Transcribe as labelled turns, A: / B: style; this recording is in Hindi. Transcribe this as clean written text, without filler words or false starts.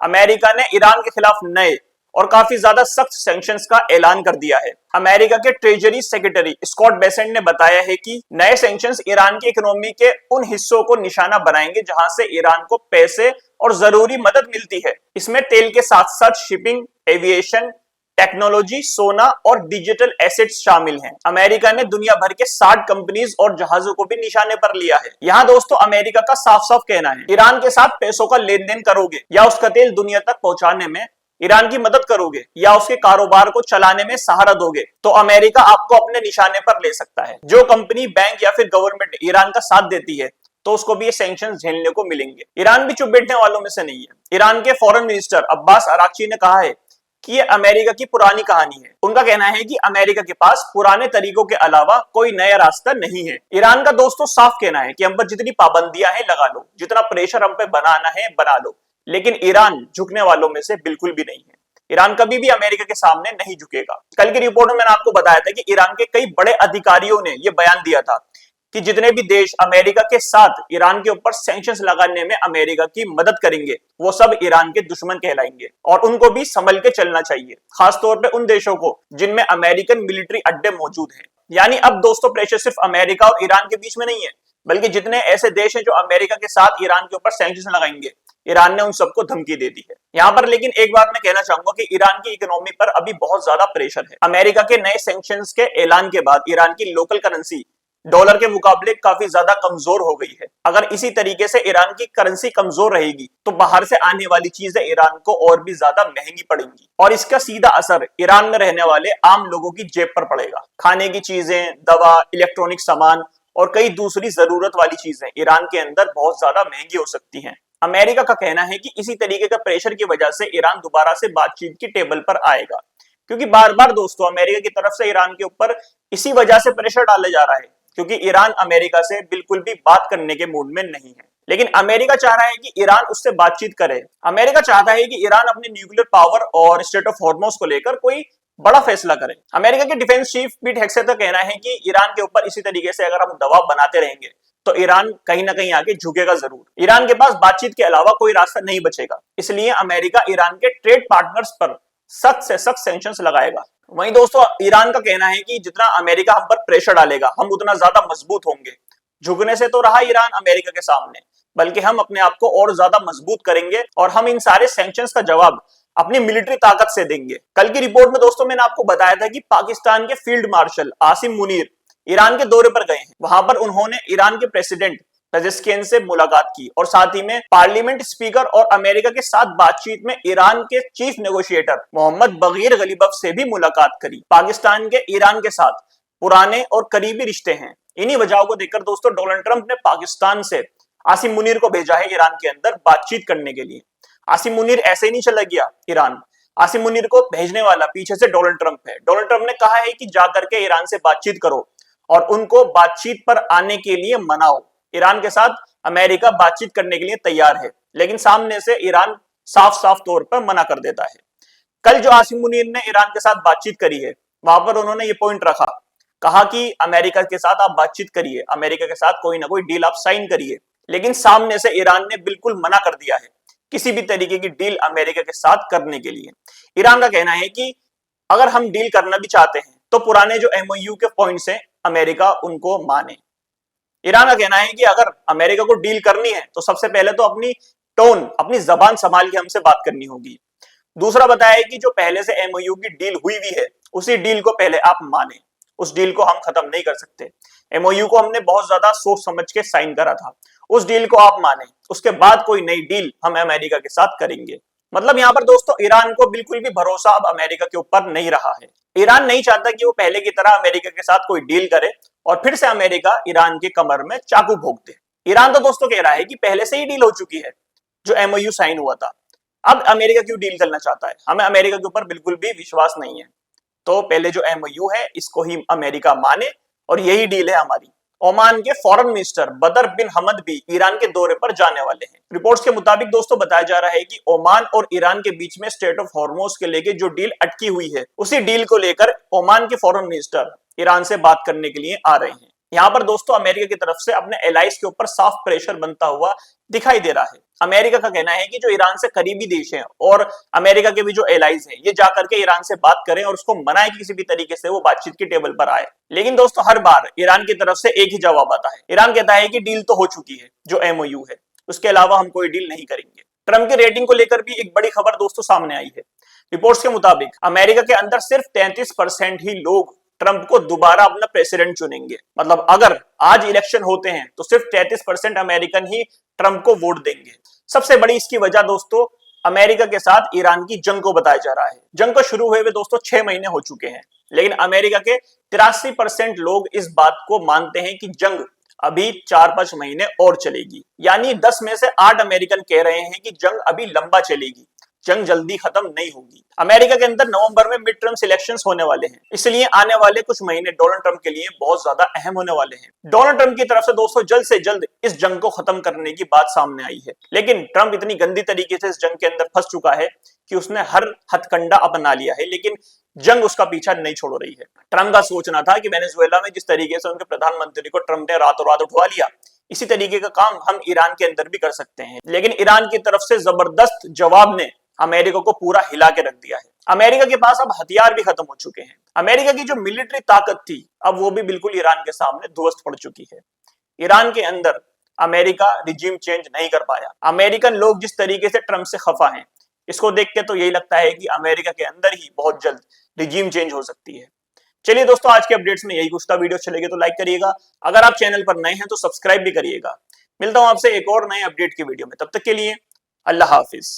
A: अमेरिका ने ईरान के खिलाफ नए और काफी ज्यादा सख्त सैंक्शंस का ऐलान कर दिया है। अमेरिका के ट्रेजरी सेक्रेटरी स्कॉट बेसेंट ने बताया है कि नए सैंक्शंस ईरान की इकोनॉमी के उन हिस्सों को निशाना बनाएंगे जहां से ईरान को पैसे और जरूरी मदद मिलती है। इसमें तेल के साथ साथ शिपिंग, एविएशन, टेक्नोलॉजी, सोना और डिजिटल एसेट्स शामिल हैं। अमेरिका ने दुनिया भर के 60 कंपनीज और जहाजों को भी निशाने पर लिया है। यहाँ दोस्तों अमेरिका का साफ साफ कहना है, ईरान के साथ पैसों का लेन देन करोगे या उसका तेल दुनिया तक पहुंचाने में ईरान की मदद करोगे या उसके कारोबार को चलाने में सहारा दोगे तो अमेरिका आपको अपने निशाने पर ले सकता है। जो कंपनी, बैंक या फिर गवर्नमेंट ईरान का साथ देती है तो उसको भी ये सैंक्शंस झेलने को मिलेंगे। ईरान भी चुप बैठने वालों में से नहीं है। ईरान के फॉरेन मिनिस्टर अब्बास अराक्ची ने कहा है कि ये अमेरिका की पुरानी कहानी है। उनका कहना है कि अमेरिका के पास पुराने तरीकों के अलावा कोई नया रास्ता नहीं है। ईरान का दोस्तों साफ कहना है कि हम पर जितनी पाबंदियां हैं लगा लो, जितना प्रेशर हम पे बनाना है बना लो, लेकिन ईरान झुकने वालों में से बिल्कुल भी नहीं है। ईरान कभी भी अमेरिका के सामने नहीं झुकेगा। कल की रिपोर्ट में मैंने आपको बताया था कि ईरान के कई बड़े अधिकारियों ने यह बयान दिया था कि जितने भी देश अमेरिका के साथ ईरान के ऊपर सैंक्शंस लगाने में अमेरिका की मदद करेंगे वो सब ईरान के दुश्मन कहलाएंगे और उनको भी संभल के चलना चाहिए, खासतौर पे उन देशों को जिनमें अमेरिकन मिलिट्री अड्डे मौजूद हैं। यानी अब दोस्तों प्रेशर सिर्फ अमेरिका और ईरान के बीच में नहीं है, बल्कि जितने ऐसे देश हैं जो अमेरिका के साथ ईरान के ऊपर सैंक्शंस लगाएंगे, ईरान ने उन सबको धमकी दे दी है। यहाँ पर लेकिन एक बात मैं कहना चाहूंगा कि ईरान की इकोनॉमी पर अभी बहुत ज्यादा प्रेशर है। अमेरिका के नए सैंक्शंस के ऐलान के बाद ईरान की लोकल करेंसी डॉलर के मुकाबले काफी ज्यादा कमजोर हो गई है। अगर इसी तरीके से ईरान की करेंसी कमजोर रहेगी तो बाहर से आने वाली चीजें ईरान को और भी ज्यादा महंगी पड़ेंगी और इसका सीधा असर ईरान में रहने वाले आम लोगों की जेब पर पड़ेगा। खाने की चीजें, दवा, इलेक्ट्रॉनिक सामान और कई दूसरी जरूरत वाली चीजें ईरान के अंदर बहुत ज्यादा महंगी हो सकती हैं। अमेरिका का कहना है कि इसी तरीके का प्रेशर की वजह से ईरान दोबारा से बातचीत की टेबल पर आएगा, क्योंकि बार बार दोस्तों अमेरिका की तरफ से ईरान के ऊपर इसी वजह से प्रेशर डाले जा रहा है, क्योंकि ईरान अमेरिका से बिल्कुल भी बात करने के मूड में नहीं है। लेकिन अमेरिका चाह रहा है कि ईरान उससे बातचीत करे। अमेरिका चाहता है कि ईरान अपनी न्यूक्लियर पावर और स्टेट ऑफ हॉर्मोज को लेकर कोई बड़ा फैसला करे। अमेरिका के डिफेंस चीफ पीट हेगसेथ का कहना है कि ईरान के ऊपर इसी तरीके से अगर हम दबाव बनाते रहेंगे तो ईरान कहीं ना कहीं आगे झुकेगा जरूर। ईरान के पास बातचीत के अलावा कोई रास्ता नहीं बचेगा, इसलिए अमेरिका ईरान के ट्रेड पार्टनर्स पर सख्त से सख्त सैंक्शंस लगाएगा। वहीं दोस्तों ईरान का कहना है कि जितना अमेरिका हम पर प्रेशर डालेगा हम उतना ज्यादा मजबूत होंगे। झुकने से तो रहा ईरान अमेरिका के सामने, बल्कि हम अपने आप को और ज्यादा मजबूत करेंगे और हम इन सारे सैंक्शंस का जवाब अपनी मिलिट्री ताकत से देंगे। कल की रिपोर्ट में दोस्तों मैंने आपको बताया था कि पाकिस्तान के field marshal Asim Munir Iran के दौरे पर गए हैं। वहां पर उन्होंने ईरान के प्रेसिडेंट पेजेश्कियान से मुलाकात की और साथ ही में पार्लियामेंट स्पीकर और अमेरिका के साथ बातचीत में ईरान के चीफ नेगोशिएटर मोहम्मद बगीर गलीबफ से भी मुलाकात करी। पाकिस्तान के ईरान के साथ पुराने और करीबी रिश्ते हैं। इन्हीं वजहों को देखकर दोस्तों डोनाल्ड ट्रंप ने पाकिस्तान से आसिम मुनीर को भेजा है ईरान के अंदर बातचीत करने के लिए। आसिम मुनीर ऐसे ही नहीं चला गया ईरान। आसिम मुनीर को भेजने वाला पीछे से डोनाल्ड ट्रंप है। डोनाल्ड ट्रंप ने कहा है कि जाकर के ईरान से बातचीत करो और उनको बातचीत पर आने के लिए मनाओ। ईरान के साथ अमेरिका बातचीत करने के लिए तैयार है, लेकिन सामने से ईरान साफ साफ तौर पर मना कर देता है। कल जो आसिम मुनीर ने ईरान के साथ बातचीत करी है वहां पर उन्होंने ये पॉइंट रखा, कहा कि अमेरिका के साथ आप बातचीत करिए, अमेरिका के साथ कोई ना कोई डील आप साइन करिए, लेकिन सामने से ईरान ने बिल्कुल मना कर दिया है किसी भी तरीके की डील अमेरिका के साथ करने के लिए। ईरान का कहना है कि अगर हम डील करना भी चाहते हैं तो पुराने जो एमओयू के पॉइंट्स हैं अमेरिका उनको माने। ईरान का कहना है कि अगर अमेरिका को डील करनी है तो सबसे पहले तो अपनी टोन, अपनी जबान संभाल के हमसे बात करनी होगी। दूसरा बताया है कि जो पहले से एमओयू की डील हुई हुई है उसी डील को पहले आप माने, उस डील को हम खत्म नहीं कर सकते। एमओयू को हमने बहुत ज्यादा सोच समझ के साइन करा था, उस डील को आप माने, उसके बाद कोई नई डील हम अमेरिका के साथ करेंगे। मतलब यहाँ पर दोस्तों ईरान को बिल्कुल भी भरोसा अब अमेरिका के ऊपर नहीं रहा है। ईरान नहीं चाहता कि वो पहले की तरह अमेरिका के साथ कोई डील करे और फिर से अमेरिका ईरान के कमर में चाकू भोंक दे। ईरान तो दोस्तों कह रहा है कि पहले से ही डील हो चुकी है, जो एमओयू साइन हुआ था, अब अमेरिका क्यों डील करना चाहता है? हमें अमेरिका के ऊपर बिल्कुल भी विश्वास नहीं है, तो पहले जो एमओयू है इसको ही अमेरिका माने और यही डील है हमारी। ओमान के फॉरेन मिनिस्टर बदर बिन हमद भी ईरान के दौरे पर जाने वाले हैं। रिपोर्ट्स के मुताबिक दोस्तों बताया जा रहा है कि ओमान और ईरान के बीच में स्टेट ऑफ हॉर्मोज के लेके जो डील अटकी हुई है उसी डील को लेकर ओमान के फॉरेन मिनिस्टर ईरान से बात करने के लिए आ रहे हैं। यहाँ पर दोस्तों अमेरिका की तरफ से अपने एलाइज के ऊपर साफ प्रेशर बनता हुआ दिखाई दे रहा है। अमेरिका का कहना है कि जो ईरान से करीबी देश हैं और अमेरिका के भी जो एलाइज हैं, ये जाकर के ईरान से बात करें और उसको मनाए कि किसी भी तरीके से वो बातचीत की टेबल पर आए। लेकिन दोस्तों हर बार ईरान की तरफ से एक ही जवाब आता है। ईरान कहता है कि डील तो हो चुकी है, जो MOU है, उसके अलावा हम कोई डील नहीं करेंगे। ट्रंप की रेटिंग को लेकर भी एक बड़ी खबर दोस्तों सामने आई है। रिपोर्ट्स के मुताबिक अमेरिका के अंदर सिर्फ 33% ही लोग ट्रंप को दोबारा अपना प्रेसिडेंट चुनेंगे। मतलब अगर आज इलेक्शन होते हैं तो सिर्फ 33% अमेरिकन ही ट्रंप को वोट देंगे। सबसे बड़ी इसकी वजह दोस्तों अमेरिका के साथ ईरान की जंग को बताया जा रहा है। जंग को शुरू हुए दोस्तों 6 महीने हो चुके हैं, लेकिन अमेरिका के 83% लोग इस बात को मानते हैं कि जंग अभी 4-5 महीने और चलेगी। यानी 10 में से 8 अमेरिकन कह रहे हैं कि जंग अभी लंबा चलेगी, जंग जल्दी खत्म नहीं होगी। अमेरिका के अंदर नवंबर में मिड टर्म इलेक्शंस होने वाले हैं, इसलिए आने वाले कुछ महीने डोनाल्ड ट्रंप के लिए बहुत ज्यादा अहम होने वाले हैं। डोनाल्ड ट्रंप की तरफ से दोस्तों जल्द से जल्द इस जंग को खत्म करने की बात सामने आई है, लेकिन ट्रंप इतनी गंदी तरीके से इस जंग के अंदर फंस चुका है कि उसने हर हथकंडा अपना लिया है, लेकिन जंग उसका पीछा नहीं छोड़ रही है। ट्रंप का सोचना था कि वेनेजुएला में जिस तरीके से उनके प्रधानमंत्री को ट्रंप ने रातों रात उठवा लिया, इसी तरीके का काम हम ईरान के अंदर भी कर सकते हैं। लेकिन ईरान की तरफ से जबरदस्त जवाब ने अमेरिका को पूरा हिला के रख दिया है। अमेरिका के पास अब हथियार भी खत्म हो चुके हैं। अमेरिका की जो मिलिट्री ताकत थी अब वो भी बिल्कुल ईरान के सामने ध्वस्त पड़ चुकी है। ईरान के अंदर अमेरिका रिजीम चेंज नहीं कर पाया। अमेरिकन लोग जिस तरीके से ट्रंप से खफा हैं, इसको देख के तो यही लगता है कि अमेरिका के अंदर ही बहुत जल्द रिजीम चेंज हो सकती है। चलिए दोस्तों, आज के अपडेट्स में यही कुछ था। वीडियो अच्छे लगे तो लाइक करिएगा, अगर आप चैनल पर नए हैं तो सब्सक्राइब भी करिएगा। मिलता हूं आपसे एक और नए अपडेट की वीडियो में, तब तक के लिए अल्लाह हाफिज।